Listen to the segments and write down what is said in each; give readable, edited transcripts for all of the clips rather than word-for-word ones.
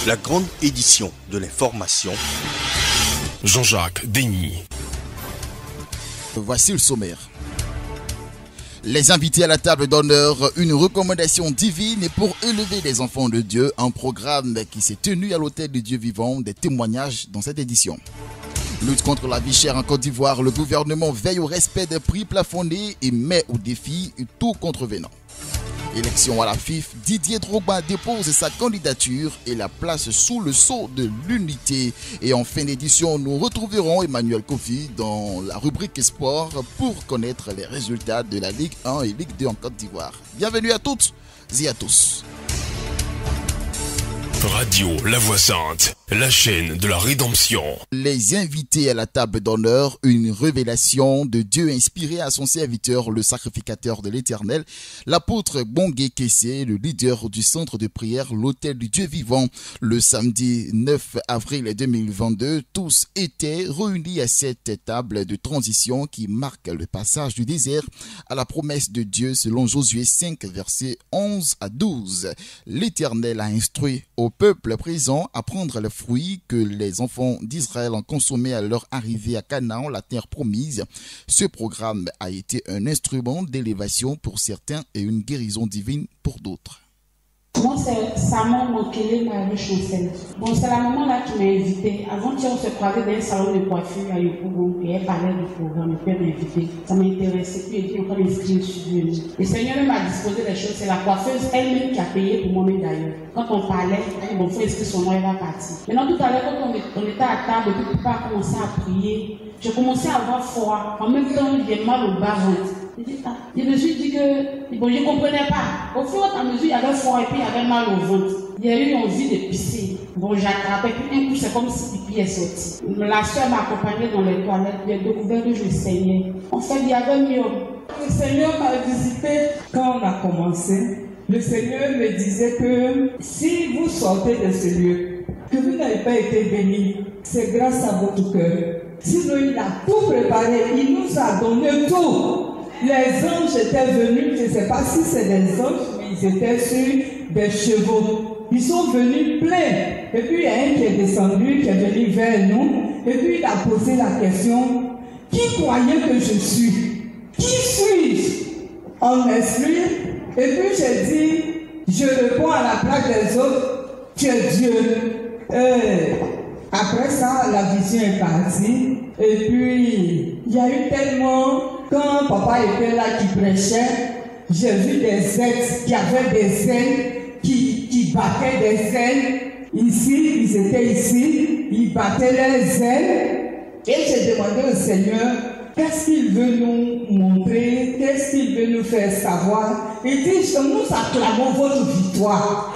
La grande édition de l'information. Jean-Jacques Denis. Voici le sommaire. Les invités à la table d'honneur, une recommandation divine pour élever les enfants de Dieu, un programme qui s'est tenu à l'Hôtel du Dieu vivant, des témoignages dans cette édition. Lutte contre la vie chère en Côte d'Ivoire, le gouvernement veille au respect des prix plafonnés et met au défi tout contrevenant. Élection à la FIF, Didier Drogba dépose sa candidature et la place sous le sceau de l'unité. Et en fin d'édition, nous retrouverons Emmanuel Kofi dans la rubrique Sport pour connaître les résultats de la Ligue 1 et Ligue 2 en Côte d'Ivoire. Bienvenue à toutes et à tous. Radio La Voix Sainte, la chaîne de la rédemption. Les invités à la table d'honneur, une révélation de Dieu inspirée à son serviteur, le sacrificateur de l'Éternel, l'apôtre Bongué Kessé, le leader du centre de prière, l'Hôtel du Dieu vivant. Le samedi 9 avril 2022, tous étaient réunis à cette table de transition qui marque le passage du désert à la promesse de Dieu selon Josué 5, versets 11 à 12. L'Éternel a instruit au peuple présent à prendre les fruits que les enfants d'Israël ont consommés à leur arrivée à Canaan, la terre promise. Ce programme a été un instrument d'élévation pour certains et une guérison divine pour d'autres. Moi, c'est Samon Mokele Marie-Chancel. Bon, c'est la maman là qui m'a invité. Avant-hier, on se croisait dans un salon de coiffure à Yopougon et elle parlait du programme. Le père m'a invité. Ça m'a intéressé. Puis elle dit encore inscrire sur lui. Le Seigneur m'a disposé les choses. C'est la coiffeuse elle-même qui a payé pour moi-même d'ailleurs. Quand on parlait, elle dit bon, il faut inscrire son nom, elle va partir. Maintenant, tout à l'heure, quand on était à table, depuis que papa a commencé à prier, j'ai commencé à avoir froid. En même temps, j'ai mal au bas-ventre. Je me suis dit que bon, je ne comprenais pas. Au fur et à mesure, il y avait froid et puis il y avait mal au ventre. Il y a eu envie de pisser. Bon, j'attrapais, puis un coup, c'est comme si pipi est sorti. La soeur m'a accompagnée dans les toilettes. J'ai découvert que je saignais. En fait, il y avait mieux. Le Seigneur m'a visité quand on a commencé. Le Seigneur me disait que si vous sortez de ce lieu, que vous n'avez pas été béni, c'est grâce à votre cœur. Sinon, il a tout préparé. Il nous a donné tout. Les anges étaient venus, je ne sais pas si c'est des anges, mais ils étaient sur des chevaux. Ils sont venus pleins. Et puis il y a un qui est descendu, qui est venu vers nous. Et puis il a posé la question, qui croyait que je suis? Qui suis-je en esprit? Et puis j'ai dit, je réponds à la place des autres, tu es Dieu. Après ça, la vision est partie. Et puis, il y a eu tellement... Quand papa était là qui prêchait, j'ai vu des ailes qui avaient des ailes, qui battaient des ailes. Ici, ils étaient ici, ils battaient les ailes. Et j'ai demandé au Seigneur, qu'est-ce qu'il veut nous montrer, qu'est-ce qu'il veut nous faire savoir. Il dit, nous acclamons votre victoire.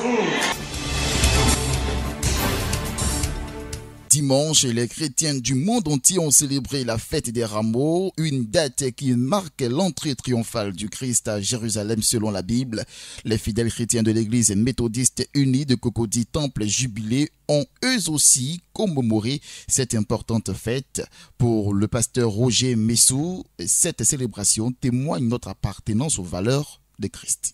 Dimanche, les chrétiens du monde entier ont célébré la fête des rameaux, une date qui marque l'entrée triomphale du Christ à Jérusalem selon la Bible. Les fidèles chrétiens de l'église méthodiste unie de Cocody Temple Jubilé ont eux aussi commémoré cette importante fête. Pour le pasteur Roger Messou, cette célébration témoigne notre appartenance aux valeurs de Christ.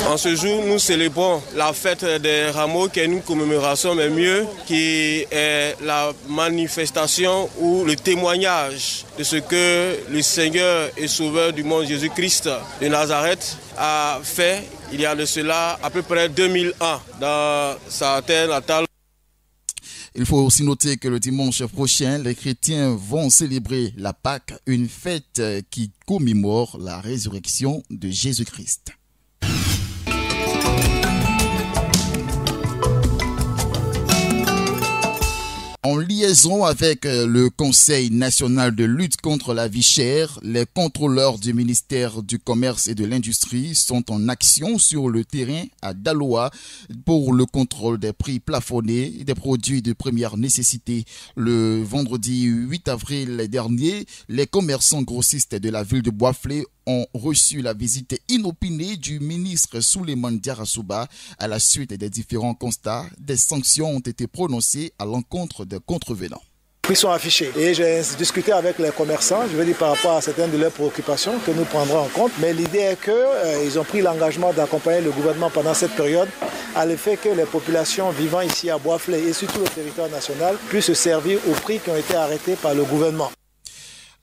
En ce jour, nous célébrons la fête des rameaux qui est une commémoration, mais mieux, qui est la manifestation ou le témoignage de ce que le Seigneur et Sauveur du monde Jésus-Christ de Nazareth a fait il y a de cela à peu près 2000 ans dans sa terre natale. Il faut aussi noter que le dimanche prochain, les chrétiens vont célébrer la Pâque, une fête qui commémore la résurrection de Jésus-Christ. En liaison avec le Conseil national de lutte contre la vie chère, les contrôleurs du ministère du Commerce et de l'Industrie sont en action sur le terrain à Daloa pour le contrôle des prix plafonnés des produits de première nécessité. Le vendredi 8 avril dernier, les commerçants grossistes de la ville de Boisflé ont reçu la visite inopinée du ministre Souleymane Diarra-Souba. À la suite des différents constats, des sanctions ont été prononcées à l'encontre des contrevenants. Ils sont affichés et j'ai discuté avec les commerçants, je veux dire par rapport à certaines de leurs préoccupations que nous prendrons en compte. Mais l'idée est qu'ils ont pris l'engagement d'accompagner le gouvernement pendant cette période à l'effet que les populations vivant ici à Bois-Flé et surtout le territoire national puissent se servir aux prix qui ont été arrêtés par le gouvernement.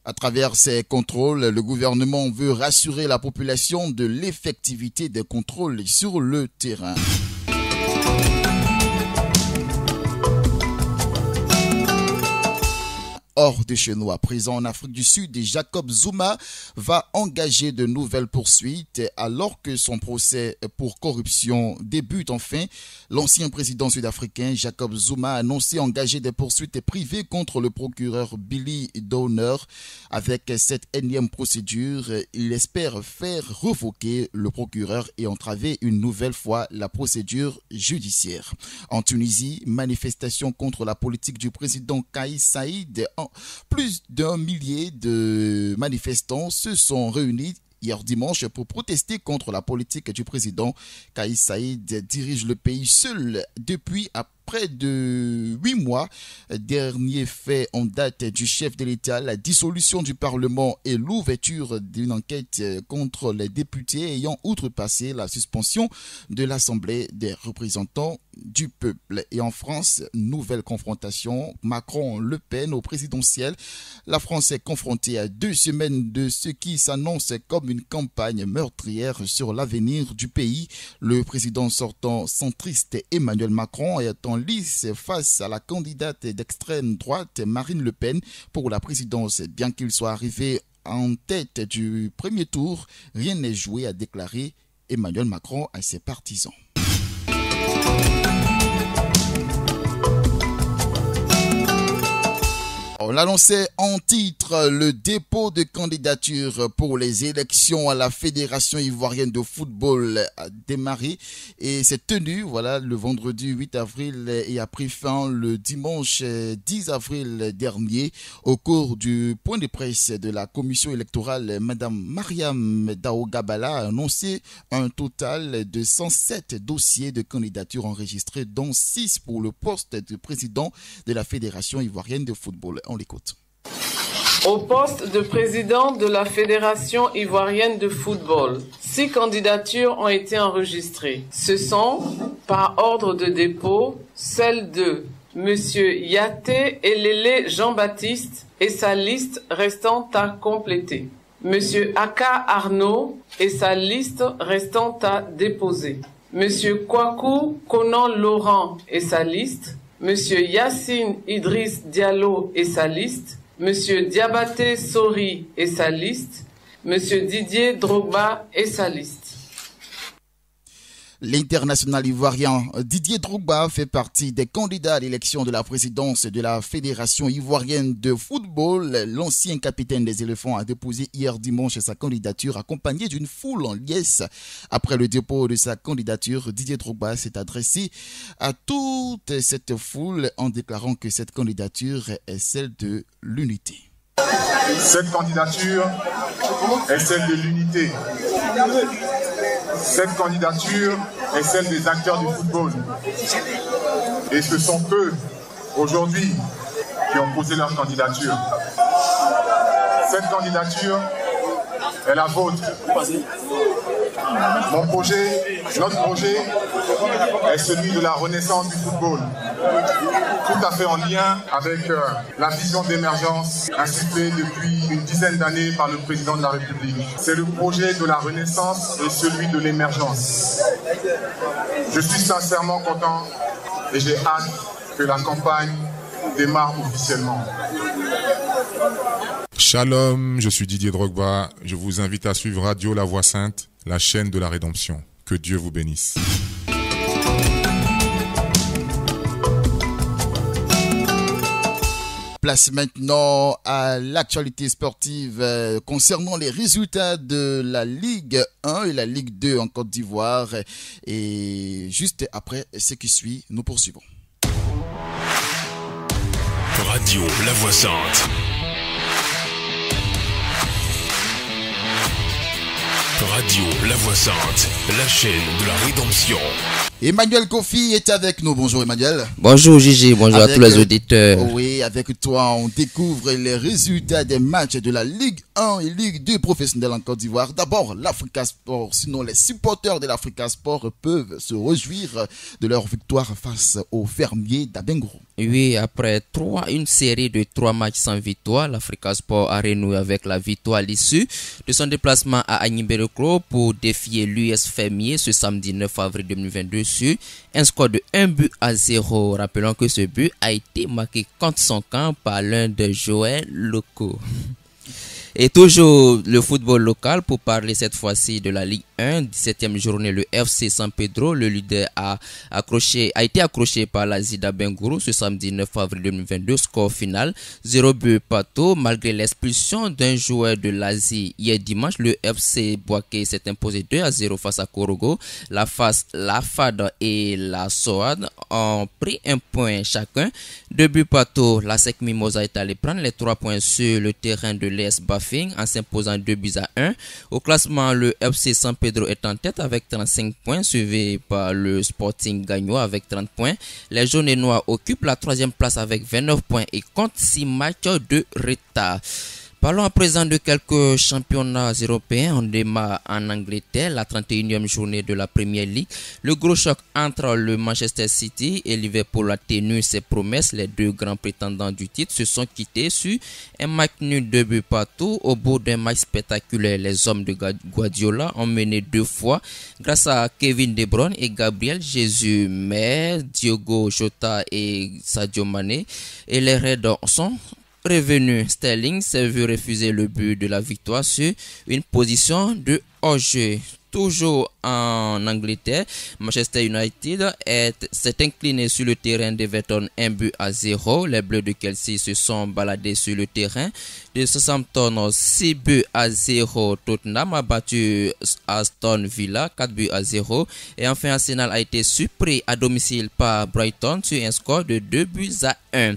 À travers ces contrôles, le gouvernement veut rassurer la population de l'effectivité des contrôles sur le terrain. Hors de chez nous, à présent en Afrique du Sud, Jacob Zuma va engager de nouvelles poursuites alors que son procès pour corruption débute enfin. L'ancien président sud-africain Jacob Zuma a annoncé engager des poursuites privées contre le procureur Billy Downer. Avec cette énième procédure, il espère faire revoquer le procureur et entraver une nouvelle fois la procédure judiciaire. En Tunisie, manifestation contre la politique du président Kais Saïd. Plus d'1 millier de manifestants se sont réunis hier dimanche pour protester contre la politique du président. Kais Saïd dirige le pays seul depuis près de 8 mois. Dernier fait en date du chef de l'État, la dissolution du Parlement et l'ouverture d'une enquête contre les députés ayant outrepassé la suspension de l'Assemblée des représentants du peuple. Et en France, nouvelle confrontation, Macron-Le Pen au présidentiel. La France est confrontée à 2 semaines de ce qui s'annonce comme une campagne meurtrière sur l'avenir du pays. Le président sortant centriste Emmanuel Macron est en lice face à la candidate d'extrême droite Marine Le Pen pour la présidence. Bien qu'il soit arrivé en tête du premier tour, rien n'est joué, a déclaré Emmanuel Macron à ses partisans. On l'annonçait en titre, le dépôt de candidature pour les élections à la Fédération ivoirienne de football a démarré et s'est tenu le vendredi 8 avril et a pris fin le dimanche 10 avril dernier. Au cours du point de presse de la commission électorale, Madame Mariam Daougabala a annoncé un total de 107 dossiers de candidature enregistrés, dont 6 pour le poste de président de la Fédération ivoirienne de football. On l'écoute. Au poste de président de la Fédération ivoirienne de football, 6 candidatures ont été enregistrées. Ce sont, par ordre de dépôt, celles de M. Yaté Elele Jean-Baptiste et sa liste restant à compléter. M. Aka Arnaud et sa liste restant à déposer. M. Kwaku Konan Laurent et sa liste. M. Yassine Idriss Diallo et sa liste, M. Diabaté Sori et sa liste, M. Didier Drogba et sa liste. L'international ivoirien Didier Drogba fait partie des candidats à l'élection de la présidence de la Fédération ivoirienne de football. L'ancien capitaine des éléphants a déposé hier dimanche sa candidature accompagné d'une foule en liesse. Après le dépôt de sa candidature, Didier Drogba s'est adressé à toute cette foule en déclarant que cette candidature est celle de l'unité. Cette candidature est celle de l'unité. Cette candidature est celle des acteurs du football. Et ce sont eux, aujourd'hui, qui ont posé leur candidature. Cette candidature est la vôtre. Mon projet, notre projet, est celui de la renaissance du football. Tout à fait en lien avec la vision d'émergence insufflée depuis une dizaine d'années par le président de la République. C'est le projet de la renaissance et celui de l'émergence. Je suis sincèrement content et j'ai hâte que la campagne démarre officiellement. Shalom, je suis Didier Drogba. Je vous invite à suivre Radio La Voix Sainte, la chaîne de la rédemption. Que Dieu vous bénisse. Place maintenant à l'actualité sportive concernant les résultats de la Ligue 1 et la Ligue 2 en Côte d'Ivoire. Et juste après ce qui suit, nous poursuivons. Radio La Voix Sainte. Radio La Voix Sainte, la chaîne de la rédemption. Emmanuel Kofi est avec nous. Bonjour Emmanuel. Bonjour Gigi, bonjour à tous les auditeurs. Oui, avec toi, on découvre les résultats des matchs de la Ligue 1 et Ligue 2 professionnelle en Côte d'Ivoire. D'abord, l'Africa Sport. Sinon, les supporters de l'Africa Sport peuvent se réjouir de leur victoire face aux fermiers d'Abengourou. Oui, après une série de 3 matchs sans victoire, l'Africa Sport a renoué avec la victoire à l'issue de son déplacement à Agniberokro pour défier l'US Fermier ce samedi 9 avril 2022 sur un score de 1-0. Rappelons que ce but a été marqué contre son camp par l'un des joueurs locaux. Et toujours le football local pour parler cette fois-ci de la Ligue 1, 17e journée, le FC San Pedro, le leader a été accroché par la Zida Bengourou ce samedi 9 avril 2022, score final 0 but partout. Malgré l'expulsion d'un joueur de l'Asie hier dimanche, le FC Boaké s'est imposé 2-0 face à Korogo. La FAD et la SOAD ont pris un point chacun, 2 buts partout. La SEC Mimosa est allé prendre les 3 points sur le terrain de l'ES Bafing en s'imposant 2-1. Au classement, le FC San Pedro est en tête avec 35 points, suivi par le Sporting Gagnois avec 30 points. Les jaunes et noirs occupent la 3e place avec 29 points et comptent 6 matchs de retard. Parlons à présent de quelques championnats européens. On démarre en Angleterre, la 31e journée de la Premier League. Le gros choc entre le Manchester City et Liverpool a tenu ses promesses. Les deux grands prétendants du titre se sont quittés sur un match nul 2 buts partout. Au bout d'un match spectaculaire, les hommes de Guardiola ont mené 2 fois grâce à Kevin De Bruyne et Gabriel Jesus. Mais Diogo Jota et Sadio Mané et les Reds sont revenu. Sterling s'est vu refuser le but de la victoire sur une position de hors-jeu. Toujours en Angleterre, Manchester United s'est incliné sur le terrain d'Everton 1-0. Les Bleus de Chelsea se sont baladés sur le terrain de Southampton 6-0. Tottenham a battu Aston Villa 4-0. Et enfin, Arsenal a été surpris à domicile par Brighton sur un score de 2-1.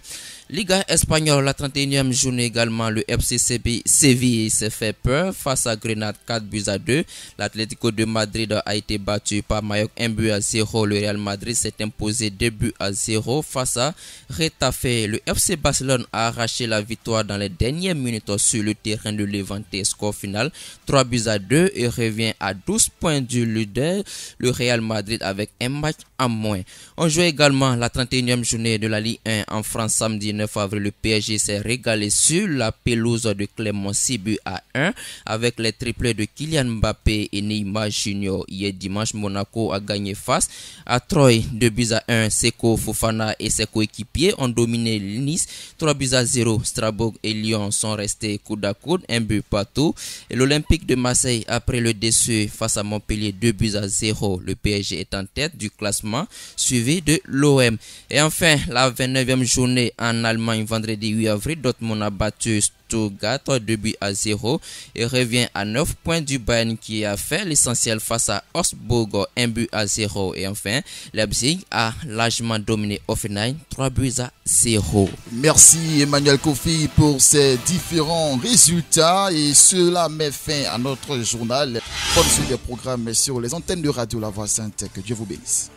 Liga espagnole, la 31e journée également, le FC Séville s'est fait peur face à Grenade 4-2. L'Atlético de Madrid a été battu par Mallorca 1-0. Le Real Madrid s'est imposé 2-0 face à Retafe. Le FC Barcelone a arraché la victoire dans les dernières minutes sur le terrain de Levante. Score final 3-2 et revient à 12 points du leader, le Real Madrid, avec un match en moins. On joue également la 31e journée de la Ligue 1 en France samedi 9 avril. Le PSG s'est régalé sur la pelouse de Clermont 6-1 avec les triplés de Kylian Mbappé et Neymar Junior. Hier dimanche, Monaco a gagné face à Troyes 2-1. Seko Fofana et ses coéquipiers ont dominé Nice 3-0. Strasbourg et Lyon sont restés coude à coude, 1 but partout. Et l'Olympique de Marseille, après le déçu face à Montpellier 2-0. Le PSG est en tête du classement, suivi de l'OM. Et enfin, la 29e journée en Allemagne, vendredi 8 avril, Dortmund a battu Stuttgart 2-0 et revient à 9 points du Bayern qui a fait l'essentiel face à Augsbourg 1-0. Et enfin, Leipzig a largement dominé Hoffenheim 3-0. Merci Emmanuel Kofi pour ces différents résultats et cela met fin à notre journal. Bonne suite des programmes sur les antennes de Radio La Voix Sainte. Que Dieu vous bénisse.